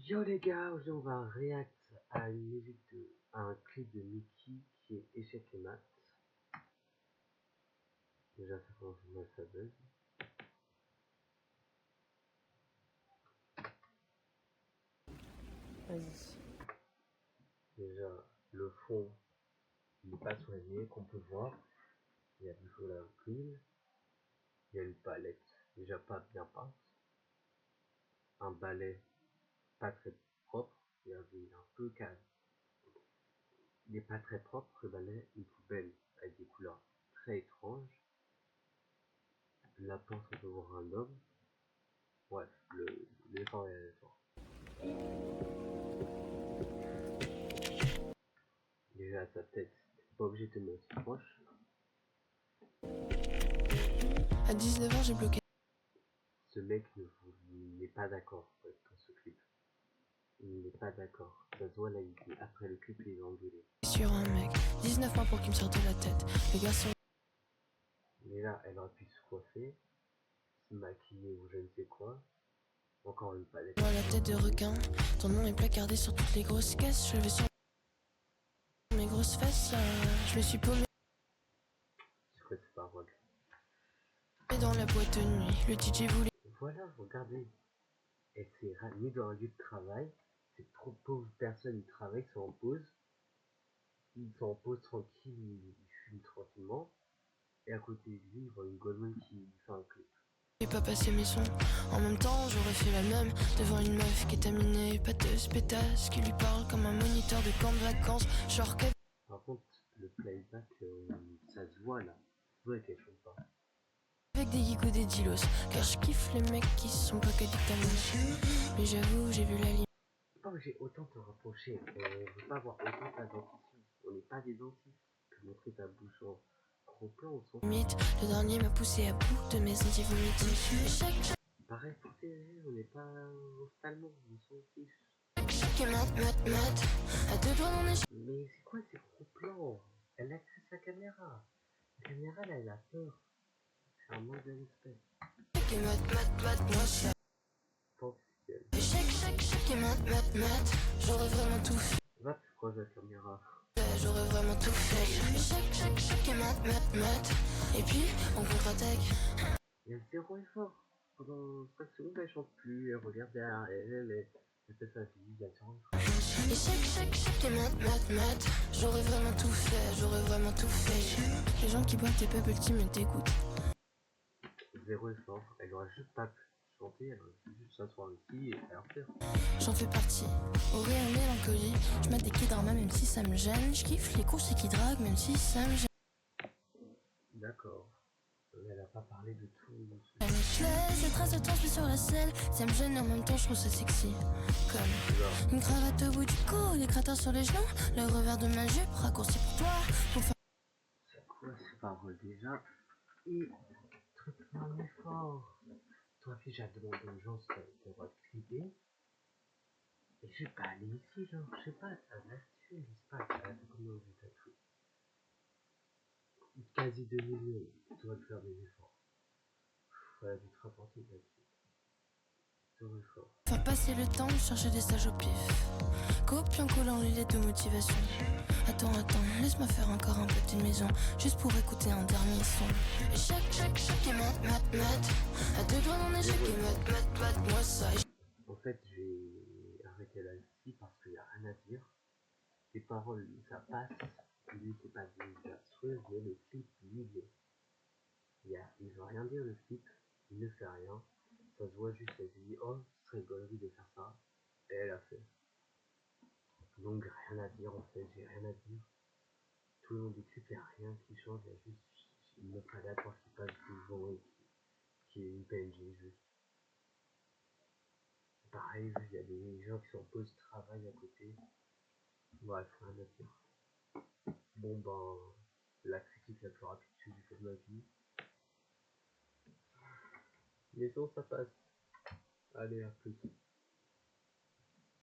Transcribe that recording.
Yo les gars, aujourd'hui on va react à une musique à un clip de Mickey qui est Échec et maths. Déjà ça commence mal, ça buzz. Vas-y. Déjà le fond il n'est pas soigné qu'on peut voir. Il y a du chocolat clean. Il y a une palette déjà pas bien peinte. Un balai pas très propre. Il est un peu calme. Il n'est pas très propre le balai. Une poubelle avec des couleurs très étranges. La pince on peut voir un homme. Bref, l'effort est l'effort. Déjà sa tête, t'es pas obligé de te mettre proche. À 19 ans, j'ai bloqué Ce mec n'est pas d'accord dans ce clip. Il n'est pas d'accord. Ça se voit là, après le clip, il est engueulé. sur un mec. 19 mois pour qu'il me sorte de la tête. Le garçon. Mais là, elle aurait pu se coiffer, se maquiller ou je ne sais quoi. Encore une palette. Moi, la tête de requin. Ton nom est placardé sur toutes les grosses caisses. Je vais sur mes grosses fesses. Je me suis paumé C'est quoi ces paroles? dans la boîte de nuit. Le DJ voulait. Voilà, regardez. Elle s'est mise dans un lieu de travail. Ces trop pauvres personnes, ils travaillent, ils sont en pause. Ils sont en pause tranquille, ils fument tranquillement. Et à côté de lui, il voit une Goldman qui fait un clip. J'ai pas passé mes sons. En même temps, j'aurais fait la même devant une meuf kétaminée, pâteuse, pétasse, qui lui parle comme un moniteur de camp de vacances. Genre que. Par contre, le playback, ça se voit là. Ça se voit qu'elle chante pas. Avec des geeks ou des dilos. Car je kiffe les mecs qui sont pas qu'addicts à moi. Mais j'avoue, j'ai vu la ligne. Pas que j'ai autant te reprocher. On veut pas avoir autant ta dentition. On n'est pas des dentistes. Tu peux montrer ta bouche en gros plan ou son. Limite, le dernier m'a poussé à bout de mes anti-vomitiques. Pareil pour tes yeux, on n'est pas ophtalmo, on s'en fiche. Chaque mat, à deux doigts dans les Mais c'est quoi ces gros plans? Elle a que sa caméra. La caméra là, elle a peur. C'est un manque de respect. chaque mat, moi ça. Potentiel. Chaque mat, j'aurais vraiment tout fait. Va plus proche de la caméra. J'aurais vraiment tout fait. Chaque mat, et puis on contre-attaque. Il y a zéro effort. Pendant 5 secondes, elle chante plus, elle regarde derrière elle fait sa vie, il y a zéro effort. Et chaque mat, j'aurais vraiment tout fait. Les gens qui boivent des bubble tea me dégoûtent. Zéro effort, elle aurait juste pas pu chanter, elle aurait pu juste s'asseoir ici et faire faire. J'en fais partie, aurait un mélancolie. Je mets des K-drama même si ça me gêne. Je kiffe les courses et qui draguent même si ça me gêne. D'accord. Elle a pas parlé de tout. Je laisse les traces de temps sur la selle. Ça me gêne et en même temps je trouve ça sexy. Comme une cravate au bout du cou, des cratères sur les genoux. Le revers de ma jupe raccourci pour toi. Pour faire C'est quoi ces paroles déjà? Et truc un effort. Toi, puis j'ai demandé aux gens si t'avais le droit de clipper. Et je vais pas aller ici, genre, je sais pas, t'as l'astuce, je sais pas, t'as combien de tatoués? Quasi 2 millions, tu dois faire des efforts. Voilà, du te rapporter de là-dessus. Zéro effort. passer le temps, chercher des stages au pif. Copiant, collant les lettres de motivation. Attends, laisse-moi faire encore un peu de maison. Juste pour écouter un dernier son. Et chaque mat, à deux doigts dans les chaque mat, moi ça. En fait, j'ai arrêté là ici parce qu'il n'y a rien à dire. Les paroles, ça passe. Lui, c'est pas désastreux, mais le clip, lui, il veut rien dire le clip. Il ne fait rien. Ça se voit juste, elle se dit, oh, ce serait gaulerie de faire ça. Et elle a fait. Donc, rien à dire, en fait, j'ai rien à dire. Tout le long du clip, il n'y a rien qui change, il y a juste une meuf aléatoire qui passe devant et qui est une PNJ, juste. Pareil, il y a des gens qui sont en pause travail à côté. Bref, rien à dire. Bon ben, la critique la plus rapide que j'ai fait de ma vie. Mais sinon ça passe. Allez, à plus.